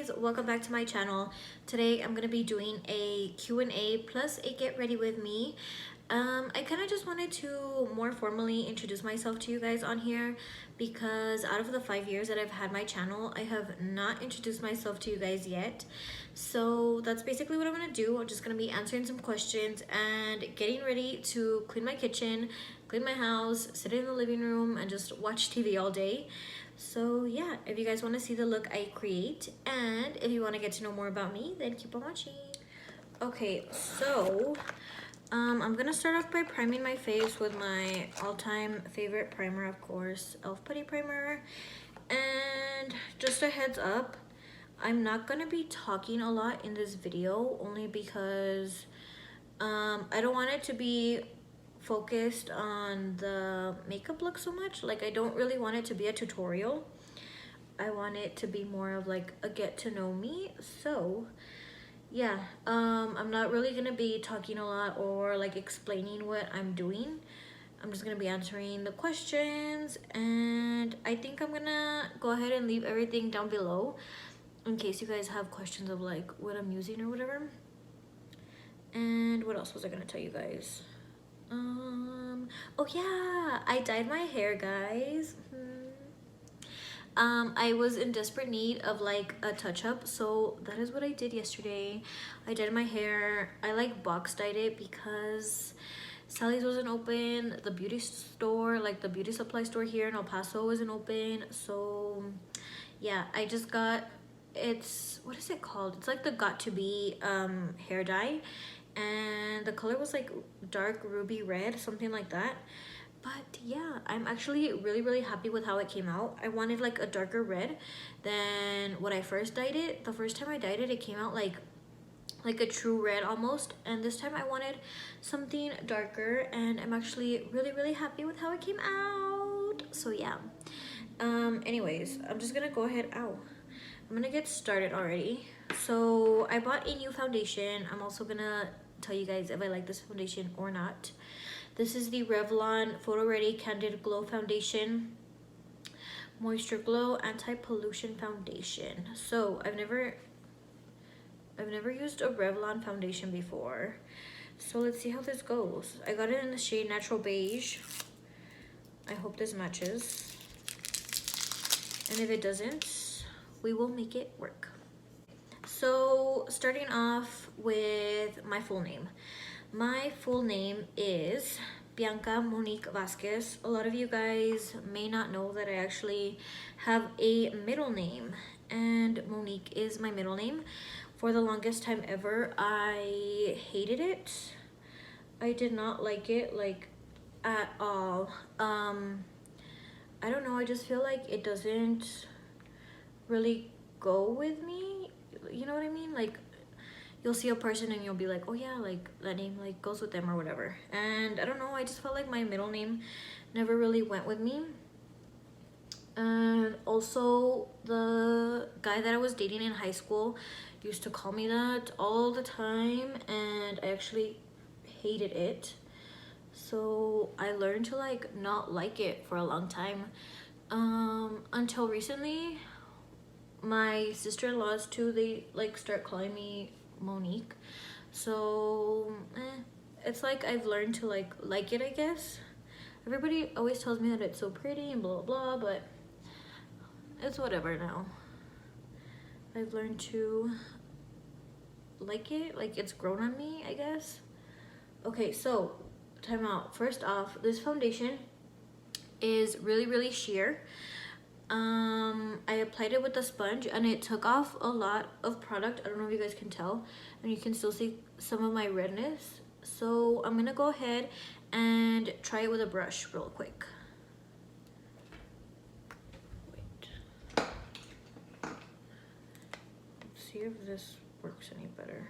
guys, welcome back to my channel. Today I'm gonna be doing a Q&A plus a get ready with me. I kind of just wanted to more formally introduce myself to you guys on here because out of the 5 years that I've had my channel, I have not introduced myself to you guys yet. So that's basically what I'm gonna do. I'm just gonna be answering some questions and getting ready to clean my kitchen, clean my house, sit in the living room and just watch TV all day. So yeah, if you guys want to see the look I create and if you want to get to know more about me, then keep on watching. Okay, so I'm gonna start off by priming my face with my all-time favorite primer, of course, e.l.f. Putty Primer. And just a heads up, I'm not gonna be talking a lot in this video only because I don't want it to be focused on the makeup look so much. Like, I don't really want it to be a tutorial. I want it to be more of like a get to know me. So yeah, I'm not really gonna be talking a lot or like explaining what I'm doing. I'm just gonna be answering the questions, and I think I'm gonna go ahead and leave everything down below in case you guys have questions of like what I'm using or whatever. And what else was I gonna tell you guys? Oh yeah, I dyed my hair, guys. I was in desperate need of like a touch-up, so that is what I did yesterday. I dyed my hair. I like box dyed it because Sally's wasn't open. The beauty store, like the beauty supply store here in El Paso, wasn't open. So yeah, I just got, it's, what is it called? It's like the Got To Be hair dye, and the color was like dark ruby red, something like that. But yeah, I'm actually really happy with how it came out. I wanted like a darker red than what I first dyed it. The first time I dyed it, it came out like a true red almost, and this time I wanted something darker, and I'm actually really happy with how it came out. So yeah, anyways, I'm just gonna go ahead. I'm gonna get started already. So I bought a new foundation. I'm also gonna tell you guys if I like this foundation or not. This is the Revlon Photo Ready Candid Glow Foundation Moisture Glow Anti-Pollution Foundation. So I've never used a Revlon foundation before, so let's see how this goes. I got it in the shade Natural Beige. I hope this matches, and if it doesn't, we will make it work. So starting off with my full name. My full name is Bianca Monique Vasquez. A lot of you guys may not know that I actually have a middle name, and Monique is my middle name. For the longest time ever, I hated it. I did not like it, like, at all. I don't know, I just feel like it doesn't really go with me. You know what I mean? Like, you'll see a person and you'll be like, oh yeah, like that name like goes with them or whatever. And I don't know, I just felt like my middle name never really went with me. And also, the guy that I was dating in high school used to call me that all the time, and I actually hated it. So I learned to like not like it for a long time, until recently. My sister-in-laws too, they like start calling me Monique. So it's like I've learned to like it, I guess. Everybody always tells me that it's so pretty and blah blah, but it's whatever now. I've learned to like it, like it's grown on me, I guess. Okay, so time out. First off, this foundation is really sheer. I applied it with a sponge and it took off a lot of product. I don't know if you guys can tell, and you can still see some of my redness. So I'm gonna go ahead and try it with a brush real quick. Wait. Let's see if this works any better.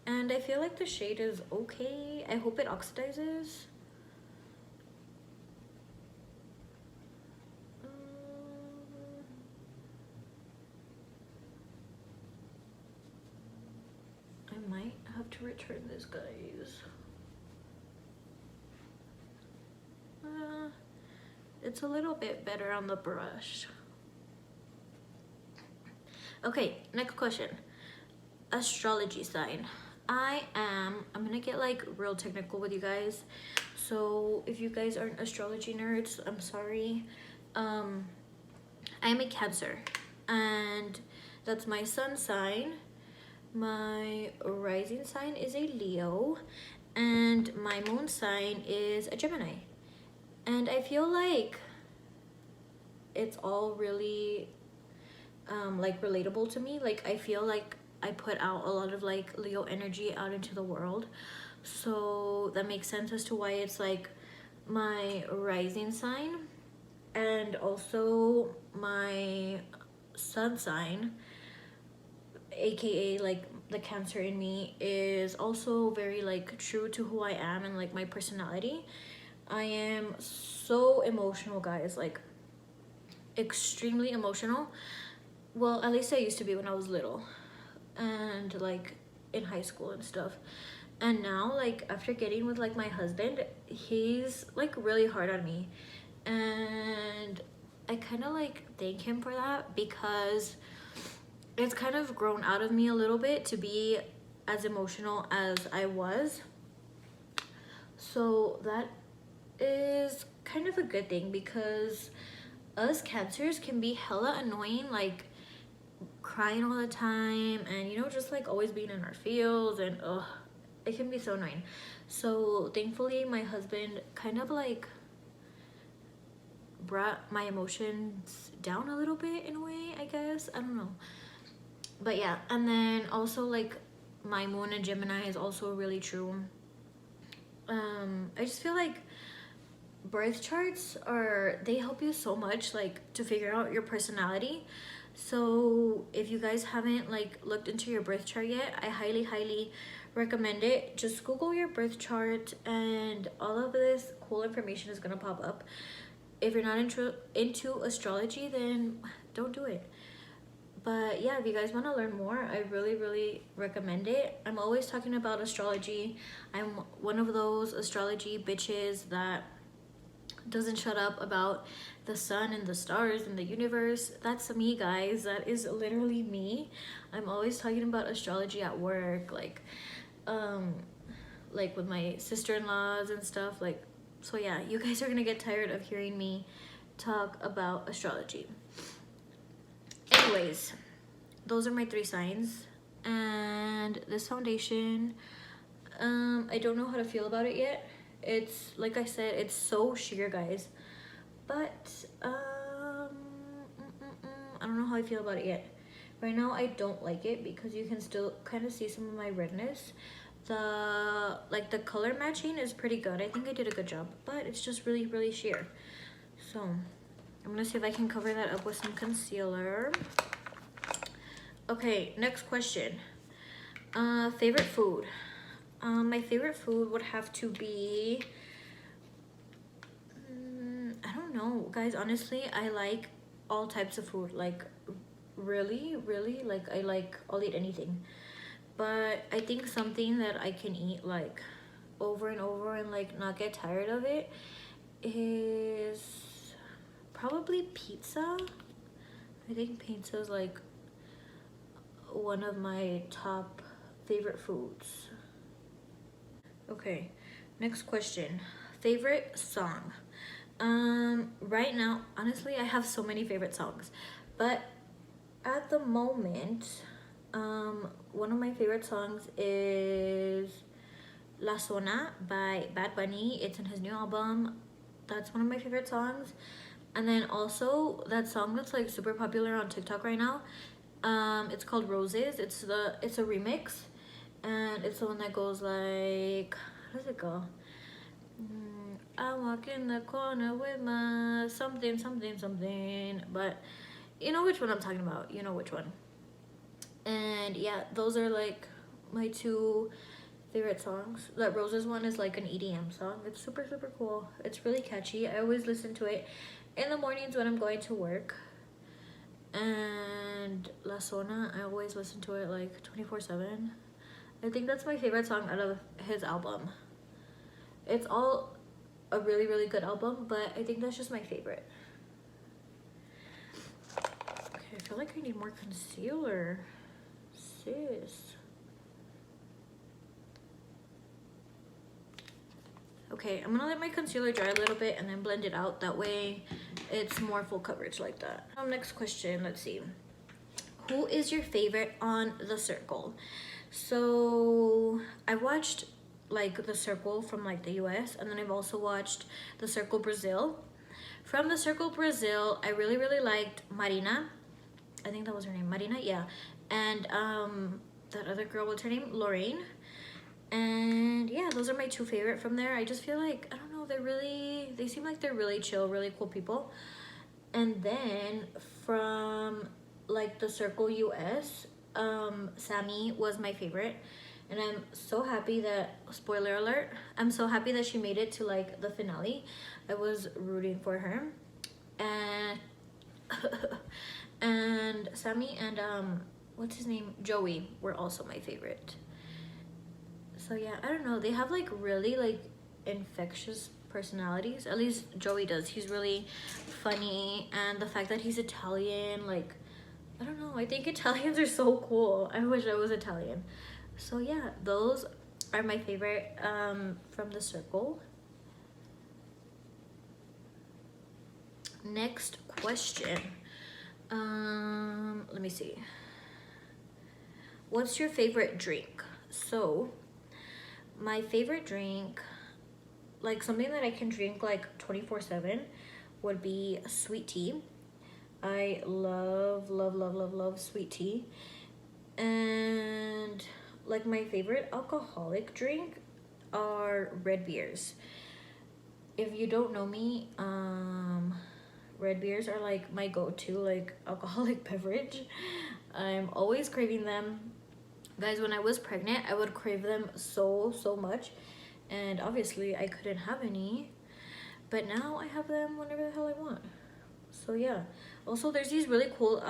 And I feel like the shade is okay. I hope it oxidizes. I might have to return this, guys. It's a little bit better on the brush. Okay, next question. Astrology sign. I'm gonna get like real technical with you guys. So if you guys aren't astrology nerds, I'm sorry. I'm a Cancer, and that's my sun sign. My rising sign is a Leo, and my moon sign is a Gemini. And I feel like it's all really like relatable to me. Like I feel like I put out a lot of like Leo energy out into the world, so that makes sense as to why it's like my rising sign. And also my sun sign, aka like the Cancer in me, is also very like true to who I am and like my personality. I am so emotional, guys, like extremely emotional. Well, at least I used to be when I was little and like in high school and stuff. And now, like after getting with like my husband, he's like really hard on me, and I kind of like thank him for that, because it's kind of grown out of me a little bit to be as emotional as I was. So that is kind of a good thing, because us Cancers can be hella annoying, like crying all the time, and you know, just like always being in our fields, and it can be so annoying. So thankfully my husband kind of like brought my emotions down a little bit in a way, I guess. I don't know. But yeah, and then also like my moon and Gemini is also really true. I just feel like birth charts they help you so much like to figure out your personality. So if you guys haven't like looked into your birth chart yet, I highly recommend it. Just Google your birth chart and all of this cool information is gonna pop up. If you're not into astrology, then don't do it. But yeah, if you guys want to learn more, I really recommend it. I'm always talking about astrology. I'm one of those astrology bitches that doesn't shut up about the sun and the stars and the universe. That's me, guys. That is literally me. I'm always talking about astrology at work, like with my sister-in-laws and stuff. Like, so yeah, you guys are gonna get tired of hearing me talk about astrology. Anyways, those are my 3 signs. And this foundation, I don't know how to feel about it yet. It's like I said, it's so sheer, guys, but I don't know how I feel about it yet. Right now I don't like it because you can still kind of see some of my redness. The color matching is pretty good. I think I did a good job, but it's just really sheer. So I'm gonna see if I can cover that up with some concealer. Okay, next question. Favorite food. My favorite food would have to be, I don't know, guys. Honestly, I like all types of food. Like really like I'll eat anything. But I think something that I can eat like over and over and like not get tired of it is probably pizza. I think pizza is like one of my top favorite foods. Okay, next question. Favorite song. Right now, honestly, I have so many favorite songs, but at the moment, one of my favorite songs is La Zona by Bad Bunny. It's in his new album. That's one of my favorite songs. And then also that song that's like super popular on TikTok right now, it's called Roses. It's a remix, and it's the one that goes like, how does it go? I walk in the corner with my something, but you know which one I'm talking about. You know which one. And yeah, those are like my 2 favorite songs. That Roses one is like an EDM song. It's super cool. It's really catchy. I always listen to it in the mornings when I'm going to work. And La Zona, I always listen to it like 24/7. I think that's my favorite song out of his album. It's all a really good album, but I think that's just my favorite. I feel like I need more concealer, sis. Okay, I'm gonna let my concealer dry a little bit and then blend it out. That way it's more full coverage like that. Next question, let's see. Who is your favorite on The Circle? So I watched like The Circle from like the US, and then I've also watched The Circle Brazil. From The Circle Brazil, I really liked Marina. I think that was her name, Marina, yeah. And that other girl, what's her name? Lorraine. And yeah, those are my two favorite from there. I just feel like, I don't know, they seem like they're really chill, really cool people. And then from like The Circle US, Sammy was my favorite. And I'm so happy that, spoiler alert, I'm so happy that she made it to like the finale. I was rooting for her. And and Sammy and what's his name, Joey, were also my favorite. So yeah, I don't know, they have like really like infectious personalities. At least Joey does. He's really funny, and the fact that he's Italian, like, I don't know, I think Italians are so cool. I wish I was Italian. So yeah, those are my favorite from The Circle. Next question. Let me see. What's your favorite drink? So my favorite drink, like something that I can drink like 24/7, would be sweet tea. I love sweet tea. And like my favorite alcoholic drink are red beers. If you don't know me, red beers are like my go-to like alcoholic beverage. I'm always craving them. Guys, when I was pregnant, I would crave them so much, and obviously I couldn't have any, but now I have them whenever the hell I want. So yeah. Also, there's these really cool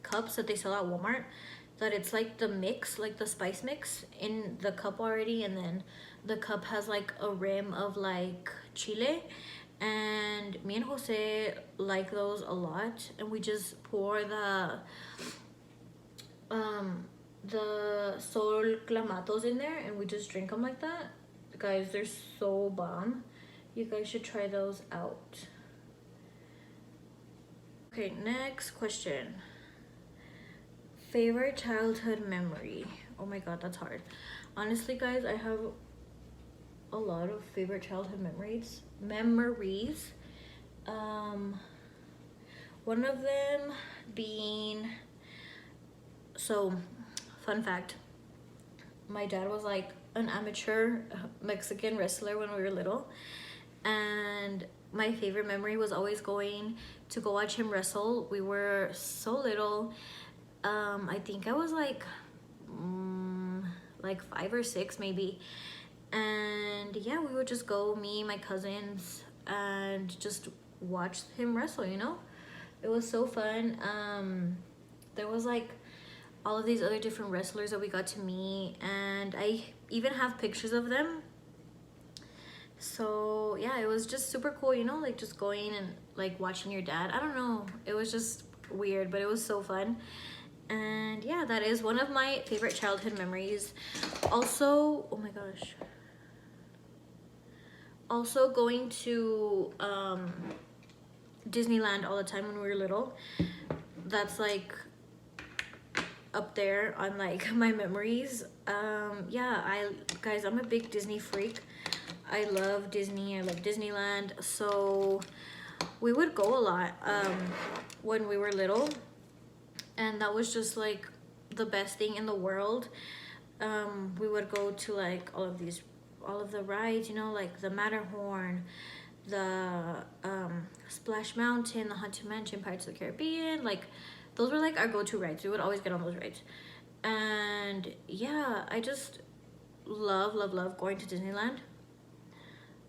cups that they sell at Walmart, that it's like the mix, like the spice mix in the cup already, and then the cup has like a rim of like chile. And me and Jose like those a lot, and we just pour the Sol Clamatos in there, and we just drink them like that. Guys, they're so bomb. You guys should try those out. Okay, next question. Favorite childhood memory? Oh my god, that's hard. Honestly, guys, I have a lot of favorite childhood memories. One of them being, so fun fact, my dad was like an amateur Mexican wrestler when we were little, and my favorite memory was always going to go watch him wrestle. We were so little. I think I was like 5 or 6 maybe, and yeah, we would just go, me, my cousins, and just watch him wrestle, you know. It was so fun. There was like all of these other different wrestlers that we got to meet, and I even have pictures of them. So yeah, it was just super cool, you know, like just going and like watching your dad. I don't know, it was just weird, but it was so fun. And yeah, that is one of my favorite childhood memories. Also, oh my gosh, also going to Disneyland all the time when we were little. That's like up there on like my memories. Yeah, guys, I'm a big Disney freak. I love Disney, I love Disneyland. So we would go a lot when we were little, and that was just like the best thing in the world. We would go to like all of the rides, you know, like the Matterhorn, the Splash Mountain, the Haunted Mansion, Pirates of the Caribbean. Like those were like our go-to rides. We would always get on those rides. And yeah, I just love going to Disneyland.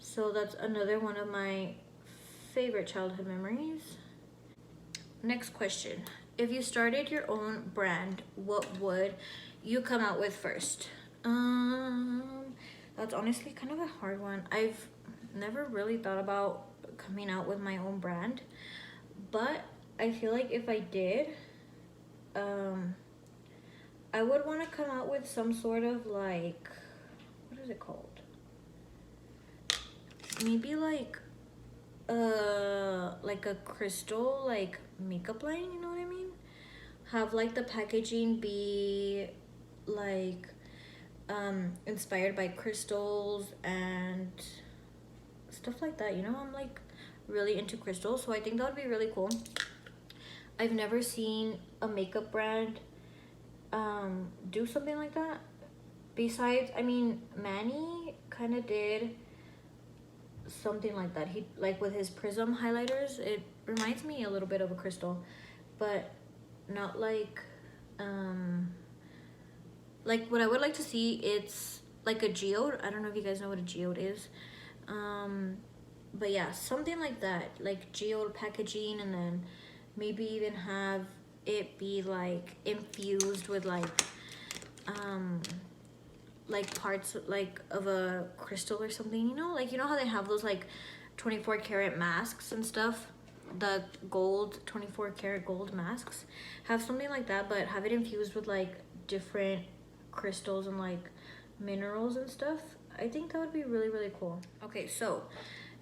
So that's another one of my favorite childhood memories. Next question. If you started your own brand, what would you come out with first? That's honestly kind of a hard one. I've never really thought about coming out with my own brand, but I feel like if I did, I would want to come out with some sort of like, what is it called? Maybe like a crystal like makeup line, you know what I mean? Have like the packaging be like inspired by crystals and stuff like that, you know? I'm like really into crystals, so I think that would be really cool. I've never seen a makeup brand do something like that. Besides, I mean, Manny kind of did something like that. He, like with his prism highlighters, it reminds me a little bit of a crystal, but not like what I would like to see, it's like a geode. I don't know if you guys know what a geode is. But yeah, something like that, like geode packaging, and then maybe even have it be like infused with like parts like of a crystal or something, you know? Like, you know how they have those like 24 karat masks and stuff, the gold 24 karat gold masks? Have something like that, but have it infused with like different crystals and like minerals and stuff. I think that would be really, really cool. Okay, so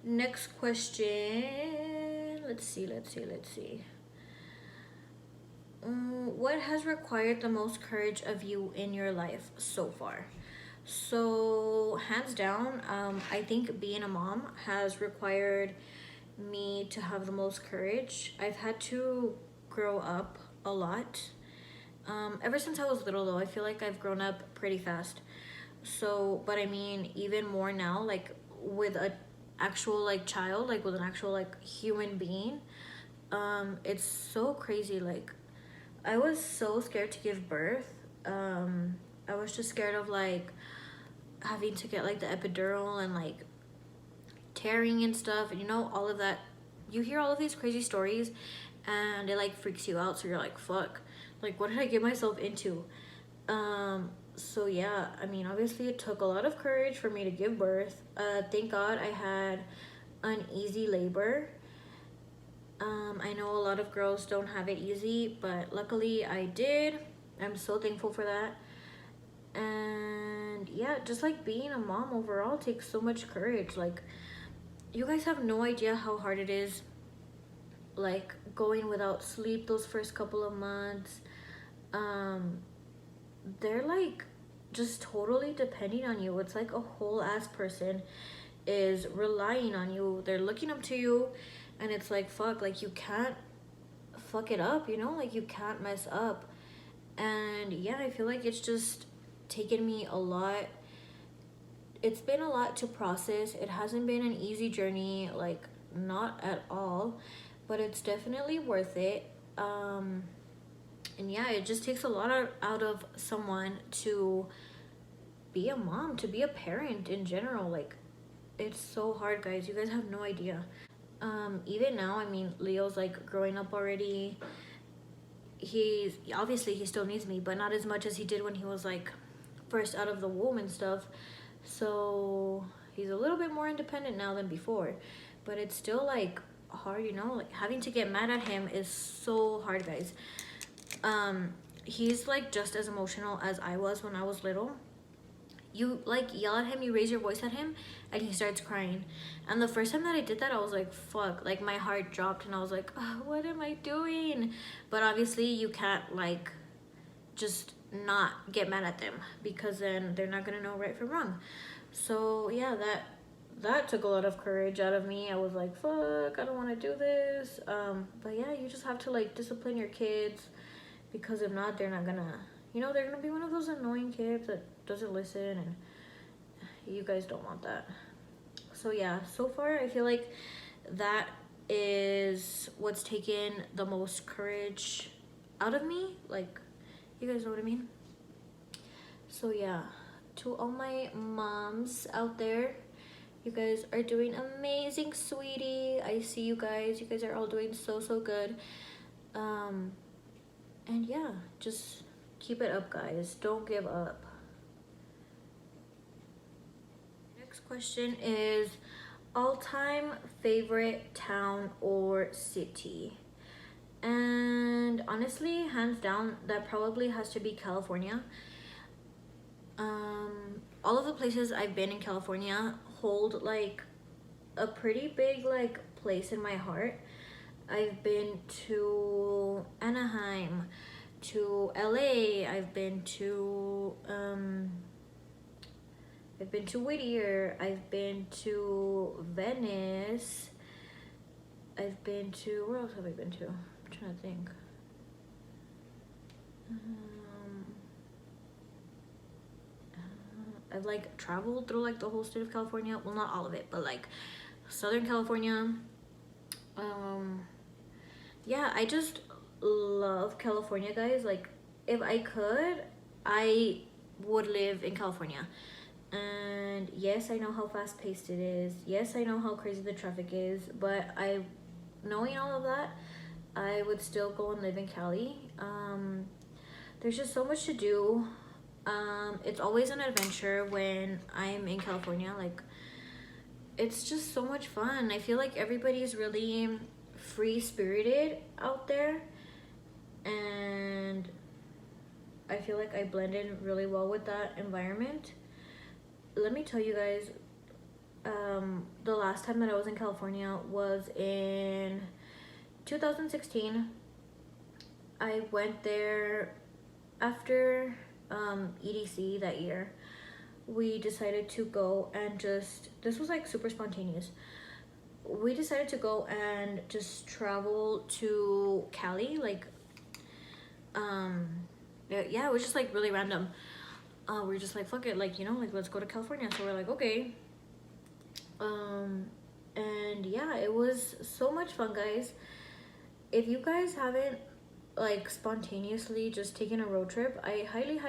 next question. Let's see. What has required the most courage of you in your life so far? So hands down, I think being a mom has required me to have the most courage. I've had to grow up a lot. Ever since I was little though, I feel like I've grown up pretty fast. So, but I mean, even more now, like with a actual like child, like with an actual like human being, it's so crazy. Like, I was so scared to give birth. I was just scared of like having to get like the epidural and like tearing and stuff, and you know, all of that. You hear all of these crazy stories and it like freaks you out, so you're like, fuck, like what did I get myself into? So yeah, I mean, obviously it took a lot of courage for me to give birth. Thank God I had an easy labor. I know a lot of girls don't have it easy, but luckily I did. I'm so thankful for that. And yeah, just like being a mom overall takes so much courage. Like, you guys have no idea how hard it is, like going without sleep those first couple of months. They're like just totally depending on you. It's like a whole ass person is relying on you. They're looking up to you, and it's like, fuck, like you can't fuck it up, you know? Like, you can't mess up. And yeah, I feel like it's just taken me a lot. It's been a lot to process. It hasn't been an easy journey, like not at all, but it's definitely worth it. And yeah, it just takes a lot out of someone to be a mom, to be a parent in general. Like, it's so hard, guys. You guys have no idea. Even now, I mean, Leo's like growing up already. He's obviously, he still needs me, but not as much as he did when he was like first out of the womb and stuff. So he's a little bit more independent now than before, but it's still like hard, you know? Like, having to get mad at him is so hard, guys. He's like just as emotional as I was when I was little. You like yell at him, you raise your voice at him, and he starts crying. And the first time that I did that, I was like, fuck, like my heart dropped, and I was like, oh, what am I doing? But obviously you can't like just not get mad at them, because then they're not gonna know right from wrong. So yeah, that took a lot of courage out of me. I was like, fuck, I don't want to do this. But yeah, you just have to like discipline your kids, because if not, they're not gonna, you know, they're gonna be one of those annoying kids that doesn't listen, and you guys don't want that. So yeah, so far I feel like that is what's taken the most courage out of me. Like, you guys know what I mean? So yeah, to all my moms out there, you guys are doing amazing, sweetie. I see you guys. You guys are all doing so good. And yeah, just keep it up, guys. Don't give up. Next question is all-time favorite town or city. And honestly, hands down, that probably has to be California. All of the places I've been in California hold like a pretty big like place in my heart. I've been to Anaheim, to LA, I've been to Whittier, I've been to Venice, I've been to, where else have I been to? I'm trying to think. I've like traveled through like the whole state of California. Well, not all of it, but like Southern California. Yeah, I just love California, guys. Like, if I could, I would live in California. And yes, I know how fast paced it is. Yes, I know how crazy the traffic is. But knowing all of that, I would still go and live in Cali. There's just so much to do. It's always an adventure when I'm in California. Like, it's just so much fun. I feel like everybody's really free spirited out there, and I feel like I blend in really well with that environment. Let me tell you guys, the last time that I was in California was in 2016. I went there after EDC that year. We decided to go and this was like super spontaneous. We decided to go and just travel to Cali, like, yeah, it was just like really random. We were just like, fuck it, like, you know, like, let's go to California. So we're like, okay. And yeah, it was so much fun, guys. If you guys haven't like spontaneously just taken a road trip, I highly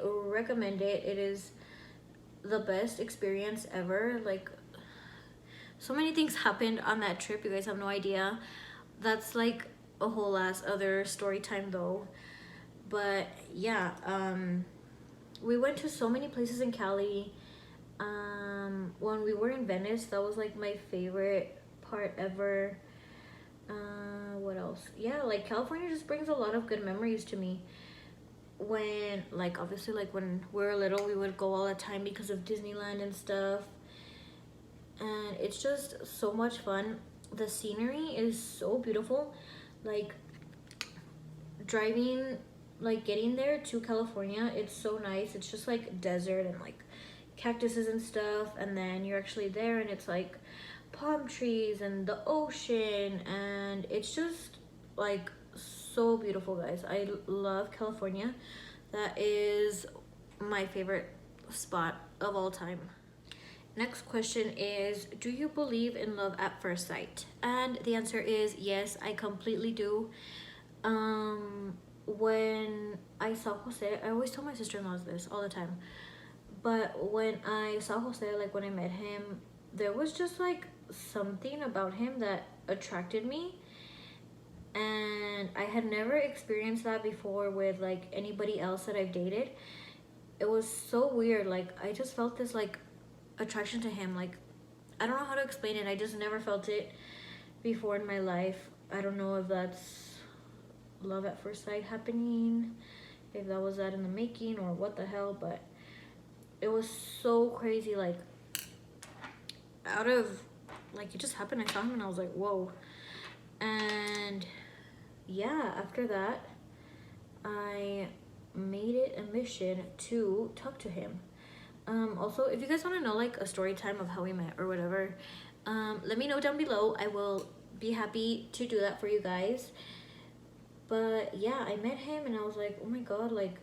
recommend it. It is the best experience ever. Like, so many things happened on that trip, you guys have no idea. That's like a whole ass other story time though. But yeah, we went to so many places in Cali. When we were in Venice, that was like my favorite part ever. What else? Yeah, like California just brings a lot of good memories to me. When, like, obviously, like when we were little, we would go all the time because of Disneyland and stuff. And it's just so much fun. The scenery is so beautiful. Like, driving, like getting there to California, it's so nice. It's just like desert and like cactuses and stuff, and then you're actually there and it's like palm trees and the ocean, and it's just like so beautiful, guys. I love California. That is my favorite spot of all time. Next question is, do you believe in love at first sight? And the answer is yes, I completely do. When I saw Jose, I always tell my sister-in-laws this all the time, but when I saw Jose, like when I met him, there was just like something about him that attracted me, and I had never experienced that before with like anybody else that I've dated. It was so weird. Like, I just felt this like attraction to him. Like, I don't know how to explain it. I just never felt it before in my life. I don't know if that's love at first sight happening, if that was that in the making or what the hell, but it was so crazy. Like, out of, like, it just happened. I saw him and I was like, whoa. And yeah, after that, I made it a mission to talk to him. Also, if you guys want to know like a story time of how we met or whatever, let me know down below. I will be happy to do that for you guys. But yeah, I met him and I was like, oh my god, like,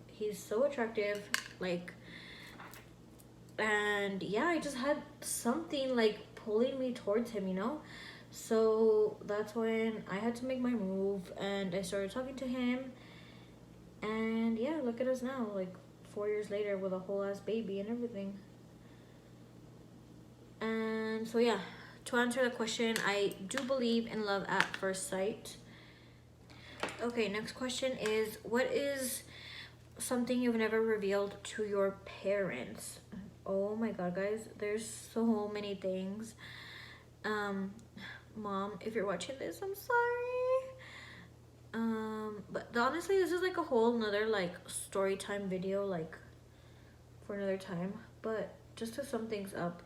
he's so attractive. Like, and yeah, I just had something like pulling me towards him, you know? So that's when I had to make my move and I started talking to him. And yeah, look at us now, like 4 years later with a whole ass baby and everything. And so yeah, to answer the question, I do believe in love at first sight. Okay, next question is, what is something you've never revealed to your parents? Oh my god, guys, there's so many things. Mom, if you're watching this, I'm sorry. But honestly, this is like a whole nother like story time video, like for another time. But just to sum things up,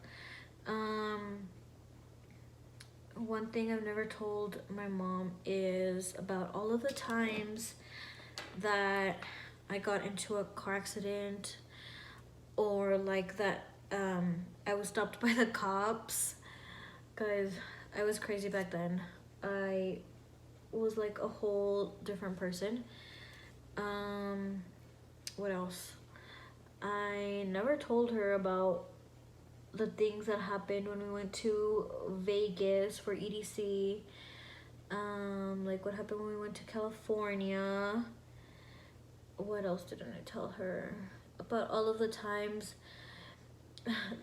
one thing I've never told my mom is about all of the times that I got into a car accident, or like that I was stopped by the cops. Guys, I was crazy back then. I was like a whole different person. What else? I never told her about the things that happened when we went to Vegas for EDC. Like what happened when we went to California. What else didn't I tell her? About all of the times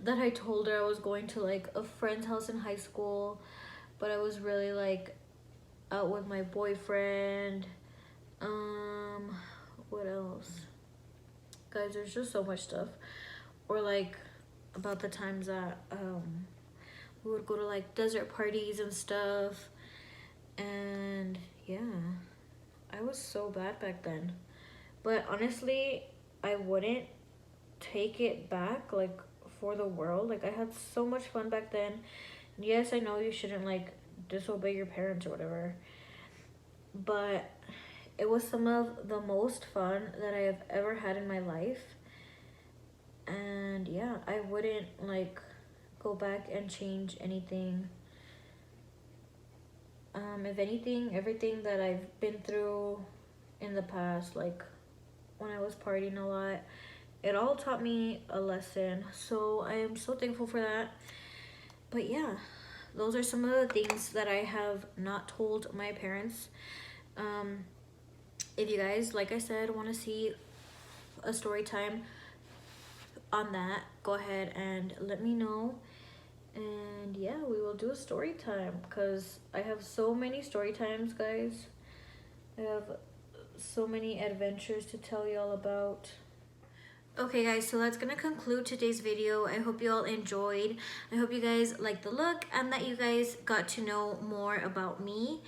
that I told her I was going to like a friend's house in high school, but I was really like out with my boyfriend. What else? Guys, there's just so much stuff. Or like about the times that we would go to like desert parties and stuff. And yeah, I was so bad back then. But honestly, I wouldn't take it back like for the world. Like I had so much fun back then. Yes, I know you shouldn't like disobey your parents or whatever, but it was some of the most fun that I have ever had in my life. And yeah, I wouldn't like go back and change anything. If anything, everything that I've been through in the past, like when I was partying a lot, it all taught me a lesson. So I am so thankful for that. But yeah, those are some of the things that I have not told my parents. If you guys, like I said, want to see a story time on that, go ahead and let me know. And yeah, we will do a story time because I have so many story times, guys. I have so many adventures to tell y'all about. Okay guys, so that's gonna conclude today's video. I hope you all enjoyed. I hope you guys liked the look and that you guys got to know more about me.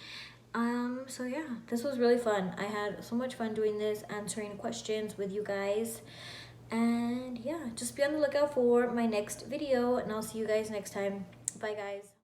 So yeah, this was really fun. I had so much fun doing this, answering questions with you guys. And yeah, just be on the lookout for my next video, and I'll see you guys next time. Bye guys.